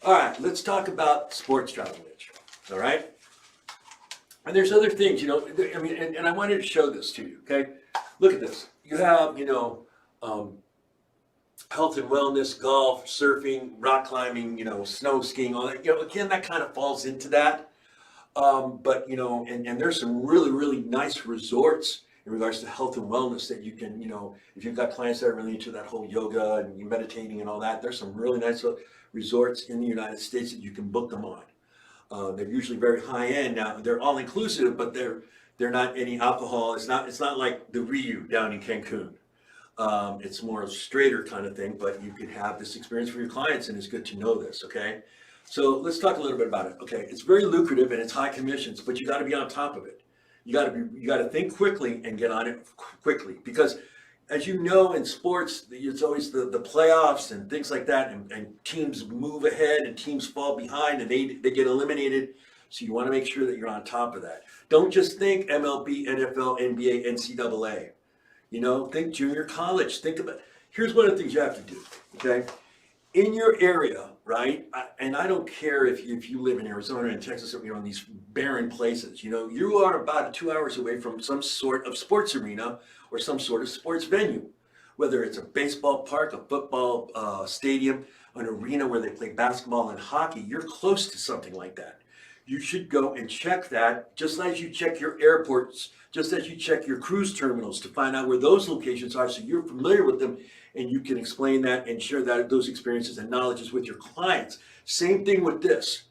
All right, let's talk about sports travel, Mitch. All right? And there's other things, I mean, and I wanted to show this to you, okay? Look at this. You have, um, health and wellness, golf, surfing, rock climbing, snow skiing, all that. Again, that kind of falls into that. But and there's some really, really nice resorts in regards to health and wellness that you can, if you've got clients that are really into that whole yoga and meditating and all that, there's some really nice resorts in the United States that you can book them on. They're usually very high end. Now they're all inclusive, but they're not any alcohol. It's not like the Rio down in Cancun. It's more a straighter kind of thing, but you could have this experience for your clients, and it's good to know this. Okay, so let's talk a little bit about it. Okay, it's very lucrative and it's high commissions, but you got to be on top of it. You got to think quickly and get on it quickly, because as you know, in sports, it's always the playoffs and things like that, and teams move ahead and teams fall behind and they get eliminated. So you want to make sure that you're on top of that. Don't just think MLB, NFL, NBA, NCAA. Think junior college. Think about, here's one of the things you have to do, okay? In your area, right? And I don't care if you live in Arizona and Texas, or in these barren places. You are about 2 hours away from some sort of sports arena or some sort of sports venue, whether it's a baseball park, a football stadium, an arena where they play basketball and hockey. You're close to something like that. You should go and check that, just as you check your airports, just as you check your cruise terminals, to find out where those locations are, so you're familiar with them and you can explain that and share those experiences and knowledges with your clients. Same thing with this,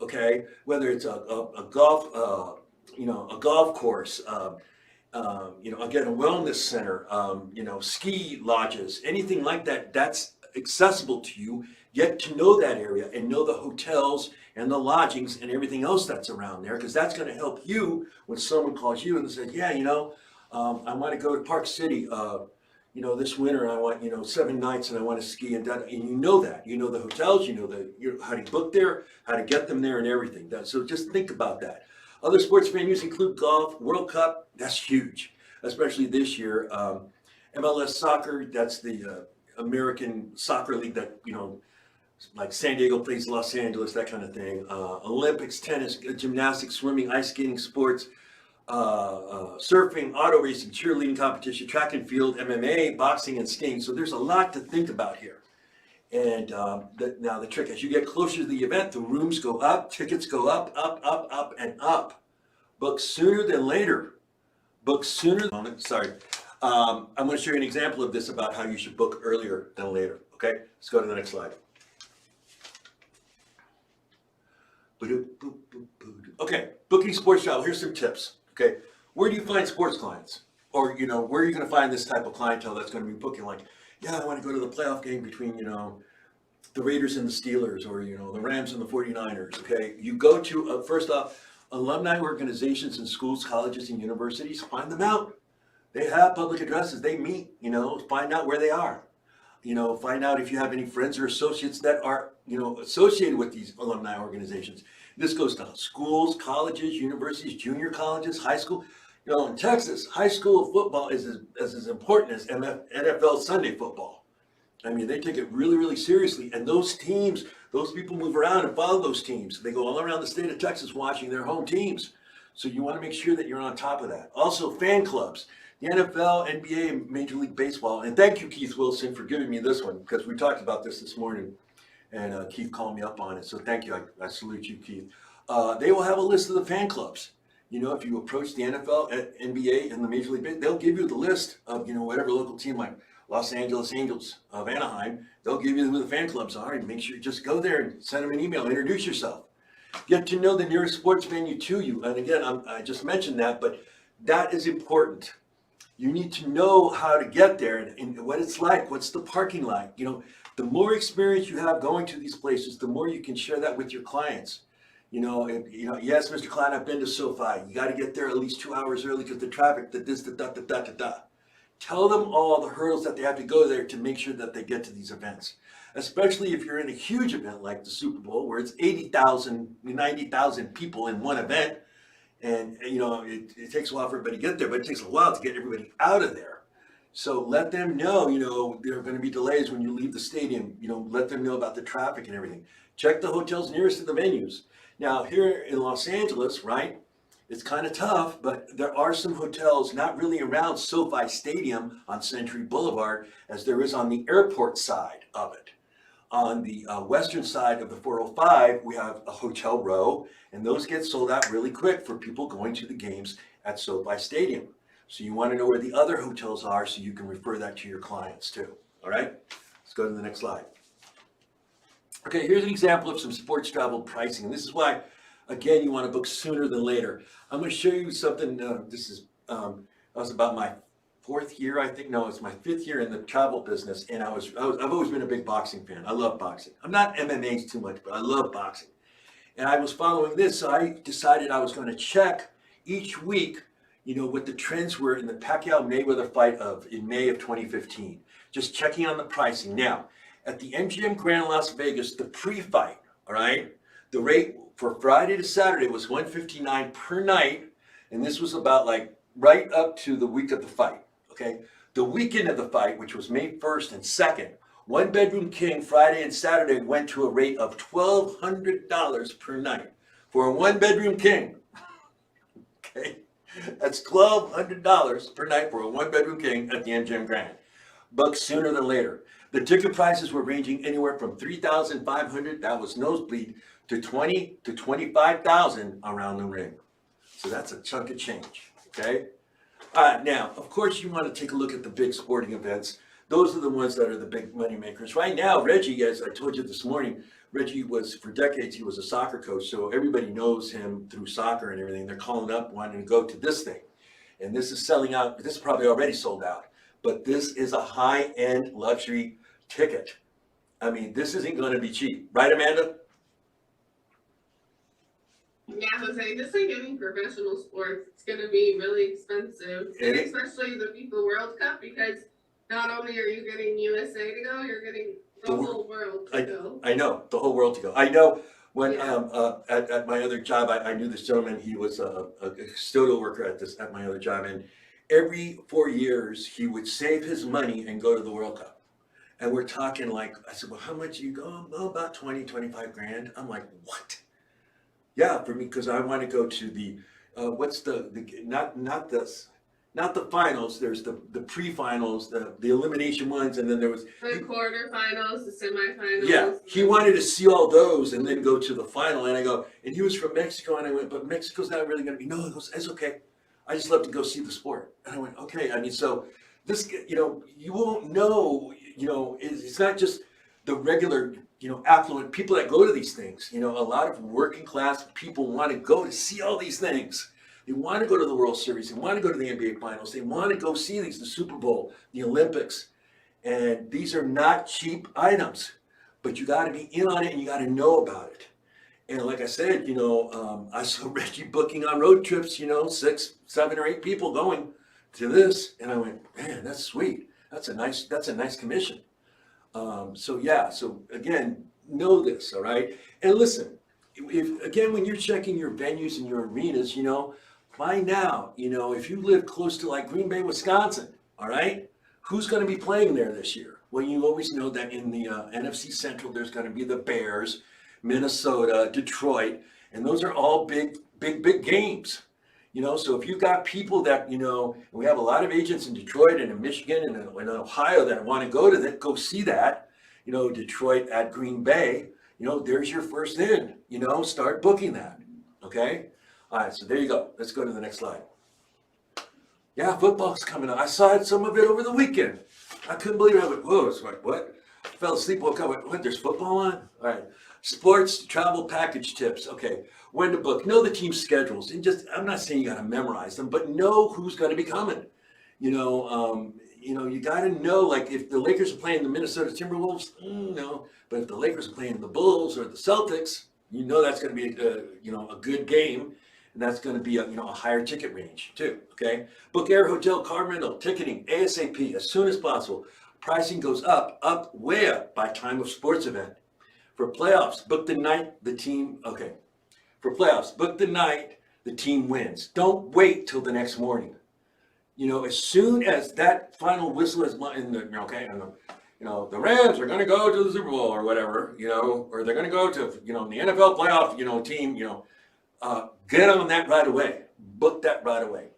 okay? Whether it's a golf, a golf course, again, a wellness center, ski lodges, anything like that, that's accessible to you. Get to know that area and know the hotels and the lodgings and everything else that's around there, because that's going to help you when someone calls you and says, yeah, I want to go to Park City, this winter. I want, 7 nights, and I want to ski and that. And that. The hotels, how to book there, how to get them there and everything. So just think about that. Other sports venues include golf, World Cup. That's huge, especially this year. MLS soccer, that's the American Soccer League that, like San Diego plays Los Angeles, that kind of thing. Olympics, tennis, gymnastics, swimming, ice skating, sports, surfing, auto racing, cheerleading competition, track and field, MMA, boxing, and skiing. So there's a lot to think about here. And now the trick, as you get closer to the event, the rooms go up, tickets go up, up, up, up, and up. Book sooner than later. Sorry. I'm going to show you an example of this about how you should book earlier than later. Okay, let's go to the next slide. Okay, booking sports travel. Here's some tips. Okay, where do you find sports clients? Or, where are you going to find this type of clientele that's going to be booking? Like, yeah, I want to go to the playoff game between, the Raiders and the Steelers, or, the Rams and the 49ers. Okay, you go to, first off, alumni organizations in schools, colleges, and universities. Find them out. They have public addresses. They meet, find out where they are. Find out if you have any friends or associates that are, associated with these alumni organizations. This goes to schools, colleges, universities, junior colleges, high school. In Texas, high school football is as important as NFL Sunday football. I mean, they take it really, really seriously. And those teams, those people move around and follow those teams. They go all around the state of Texas watching their home teams. So you want to make sure that you're on top of that. Also, fan clubs. The NFL, NBA, and Major League Baseball. And thank you, Keith Wilson, for giving me this one, because we talked about this morning, and Keith called me up on it. So thank you. I salute you, Keith. They will have a list of the fan clubs. If you approach the NFL, NBA, and the Major League Baseball, they'll give you the list of, whatever local team, like Los Angeles Angels of Anaheim. They'll give you who the fan clubs are, and make sure you just go there and send them an email, introduce yourself. Get to know the nearest sports venue to you. And again, I just mentioned that, but that is important. You need to know how to get there and what it's like. What's the parking like? The more experience you have going to these places, the more you can share that with your clients. Yes, Mr. Klein, I've been to SoFi. You got to get there at least 2 hours early because the traffic, da. Tell them all the hurdles that they have to go there to make sure that they get to these events. Especially if you're in a huge event like the Super Bowl, where it's 80,000, 90,000 people in one event. And, it takes a while for everybody to get there, but it takes a while to get everybody out of there. So let them know, there are going to be delays when you leave the stadium. Let them know about the traffic and everything. Check the hotels nearest to the venues. Now, here in Los Angeles, right, it's kind of tough, but there are some hotels not really around SoFi Stadium on Century Boulevard as there is on the airport side of it. On the western side of the 405, we have a hotel row, and those get sold out really quick for people going to the games at SoFi Stadium. So you want to know where the other hotels are so you can refer that to your clients too. All right, let's go to the next slide. Okay, here's an example of some sports travel pricing. And this is why, again, you want to book sooner than later. I'm going to show you something. That was about my fourth year, I think. No, it's my fifth year in the travel business, and I've always been a big boxing fan. I love boxing. I'm not MMA too much, but I love boxing. And I was following this, so I decided I was going to check each week, what the trends were in the Pacquiao-Mayweather fight in May of 2015. Just checking on the pricing. Now, at the MGM Grand Las Vegas, the pre-fight, all right, the rate for Friday to Saturday was $159 per night, and this was about like right up to the week of the fight. Okay, the weekend of the fight, which was May 1st and 2nd, one bedroom king Friday and Saturday went to a rate of $1,200 per night for a one bedroom king. Okay, that's $1,200 per night for a one bedroom king at the MGM Grand. Book sooner than later. The ticket prices were ranging anywhere from $3,500, that was nosebleed, to $20,000 to $25,000 around the ring. So that's a chunk of change. Okay. Now, of course, you want to take a look at the big sporting events. Those are the ones that are the big money makers. Right now, Reggie, as I told you this morning, Reggie was, for decades, he was a soccer coach, so everybody knows him through soccer and everything. They're calling up wanting to go to this thing. And this is selling out. This is probably already sold out. But this is a high-end luxury ticket. I mean, this isn't going to be cheap. Right, Amanda? Yeah, Jose, just like any professional sports, it's going to be really expensive, and especially the FIFA World Cup, because not only are you getting USA to go, you're getting the whole world to go. I know, the whole world to go. I know when at my other job, I knew this gentleman. He was a custodial worker at my other job, and every 4 years he would save his money and go to the World Cup. And we're talking like, I said, well, how much do you go? Oh, about 20, 25 grand. I'm like, what? Yeah, for me, because I want to go to the not the finals. There's the pre-finals, the elimination ones, and then there was the quarterfinals, the semifinals. Yeah, he wanted to see all those and then go to the final. And I go, and he was from Mexico, and I went, but Mexico's not really going to be. No, he goes, it's okay. I just love to go see the sport. And I went, okay. I mean, so this, you won't know. It's not just the regular, affluent people that go to these things. A lot of working class people want to go to see all these things. They want to go to the World Series. They want to go to the NBA Finals. They want to go see the Super Bowl, the Olympics. And these are not cheap items, but you got to be in on it and you got to know about it. And like I said, I saw Reggie booking on road trips, 6, 7, or 8 people going to this. And I went, man, that's sweet. That's a nice commission. So again, know this, all right? And listen, when you're checking your venues and your arenas, find out, if you live close to like Green Bay, Wisconsin, all right, who's going to be playing there this year? Well, you always know that in the NFC Central, there's going to be the Bears, Minnesota, Detroit, and those are all big games. So if you've got people that, we have a lot of agents in Detroit and in Michigan and in Ohio that want to go to that, go see that, Detroit at Green Bay, there's your first in, start booking that. Okay. All right. So there you go. Let's go to the next slide. Yeah. Football's coming up. I saw some of it over the weekend. I couldn't believe it. I went, whoa, it's like, what? I fell asleep, woke up, what, there's football on? All right. Sports travel package tips. Okay. When to book. Know the team schedules. And I'm not saying you got to memorize them, but know who's going to be coming. You got to know, like if the Lakers are playing the Minnesota Timberwolves, no. But if the Lakers are playing the Bulls or the Celtics, that's going to be a good game. And that's going to be a higher ticket range too. Okay. Book air, hotel, car rental, ticketing, ASAP as soon as possible. Pricing goes up, way up by time of sports event. For playoffs, book the night the team, okay. For playoffs, book the night the team wins. Don't wait till the next morning. as soon as that final whistle is in the, okay, and the Rams are going to go to the Super Bowl or whatever, or they're going to go to, the NFL playoff, team, get on that right away. Book that right away.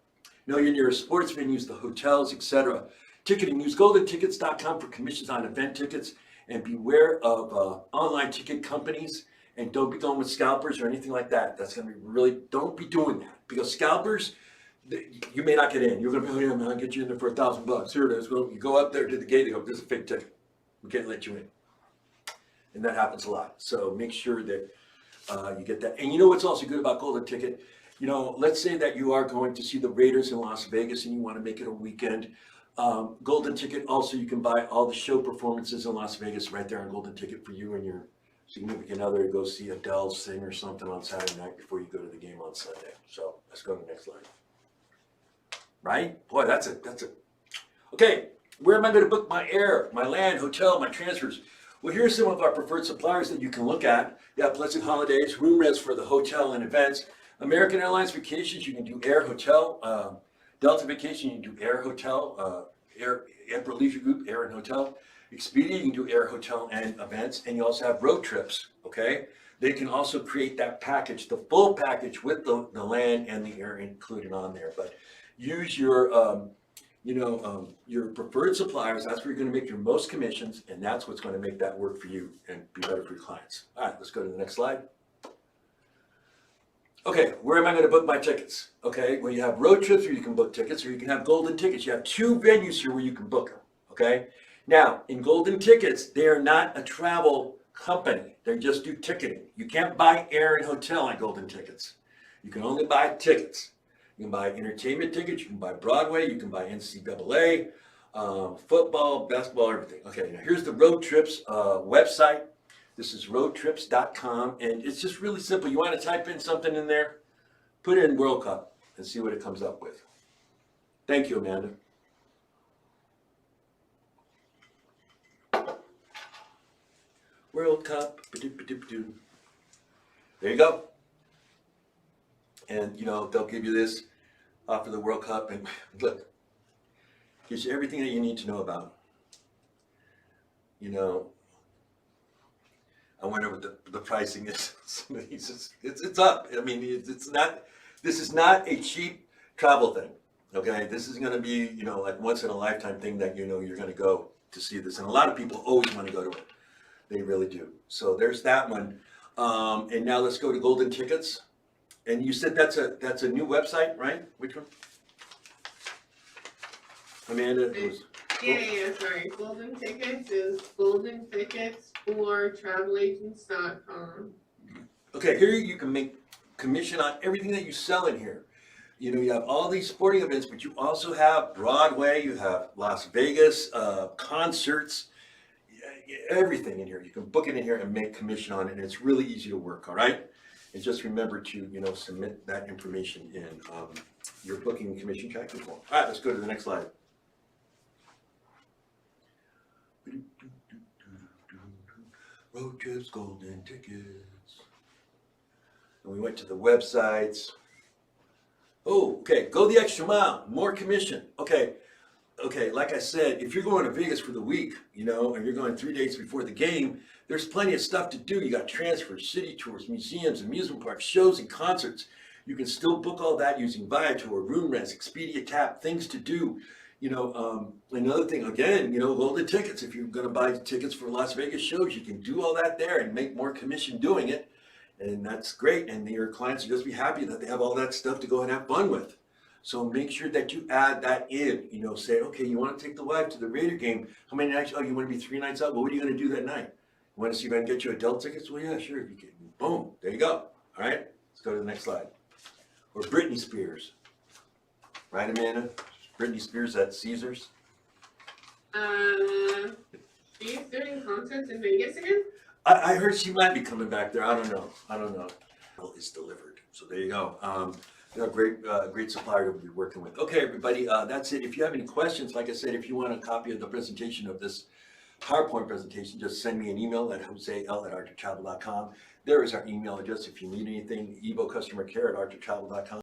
Know your nearest sports venues, the hotels, etc. Ticketing, use goldentickets.com for commissions on event tickets, and beware of online ticket companies, and don't be going with scalpers or anything like that. That's going to be really, don't be doing that, because scalpers, you may not get in. You're going to be, oh, yeah, man, I'll get you in there for $1,000. Here it is. Well, you go up there to the gate, they go, this is a fake ticket. We can't let you in. And that happens a lot. So make sure that you get that. And you know what's also good about Golden Ticket? Let's say that you are going to see the Raiders in Las Vegas and you want to make it a weekend. Golden Ticket, also you can buy all the show performances in Las Vegas right there on Golden Ticket for you and your significant other to go see Adele sing or something on Saturday night before you go to the game on Sunday. So let's go to the next slide. Right? Boy, that's a. Okay, where am I going to book my air, my land, hotel, my transfers? Well, here's some of our preferred suppliers that you can look at. You have Pleasant Holidays, room rents for the hotel and events. American Airlines Vacations, you can do air, hotel. Delta Vacation, you can do air, hotel. Emperor Leisure Group, air and hotel. Expedia, you can do air, hotel, and events. And you also have road trips, okay? They can also create that package, the full package with the land and the air included on there. But use your, your preferred suppliers. That's where you're going to make your most commissions, and that's what's going to make that work for you and be better for your clients. All right, let's go to the next slide. Okay, where am I going to book my tickets? Okay, well, you have road trips where you can book tickets, or you can have Golden Tickets. You have two venues here where you can book them. Okay, now in Golden Tickets, they are not a travel company. They just do ticketing. You can't buy air and hotel on Golden Tickets. You can only buy tickets. You can buy entertainment tickets, you can buy Broadway, you can buy NCAA, football, basketball, everything. Okay, now here's the Road Trips website. This is roadtrips.com, and it's just really simple. You want to type in something in there, put in World Cup and see what it comes up with. Thank you, Amanda. World Cup, there you go. And, they'll give you this for the World Cup, and look, gives you everything that you need to know about. I wonder what the pricing is. Some of these, it's up. I mean, it's not. This is not a cheap travel thing. Okay, this is going to be like once in a lifetime thing that you're going to go to see this, and a lot of people always want to go to it. They really do. So there's that one. And now let's go to Golden Tickets. And you said that's a new website, right? Which one? Amanda? Yeah, sorry. Golden Tickets is goldentickets4travelagents.com. Okay, here you can make commission on everything that you sell in here. You have all these sporting events, but you also have Broadway, you have Las Vegas, concerts, everything in here. You can book it in here and make commission on it, and it's really easy to work, all right? And just remember to, submit that information in your booking and commission tracking form. All right, let's go to the next slide. Road Trips, Golden Tickets. And we went to the websites. Oh, okay, go the extra mile, more commission. Okay, like I said, if you're going to Vegas for the week, and you're going 3 days before the game, there's plenty of stuff to do. You got transfers, city tours, museums, amusement parks, shows, and concerts. You can still book all that using Viator, room rents, Expedia, Tap, things to do. Another thing, again, Golden Tickets. If you're going to buy tickets for Las Vegas shows, you can do all that there and make more commission doing it. And that's great. And your clients will just be happy that they have all that stuff to go and have fun with. So make sure that you add that in, say, okay, you want to take the wife to the Raider game. How many nights? Oh, you want to be 3 nights out? Well, what are you going to do that night? You want to see if I can get you Adele tickets? Well, yeah, sure. You can. Boom. There you go. All right. Let's go to the next slide. Or Britney Spears. Right, Amanda? Britney Spears at Caesars. She's doing concerts in Vegas again? I heard she might be coming back there. I don't know. It's delivered. So there you go. They're a great supplier to be working with. Okay, everybody, that's it. If you have any questions, like I said, if you want a copy of the presentation of this PowerPoint presentation, just send me an email at joseL@archertravel.com. There is our email address if you need anything, evocustomercare@archertravel.com.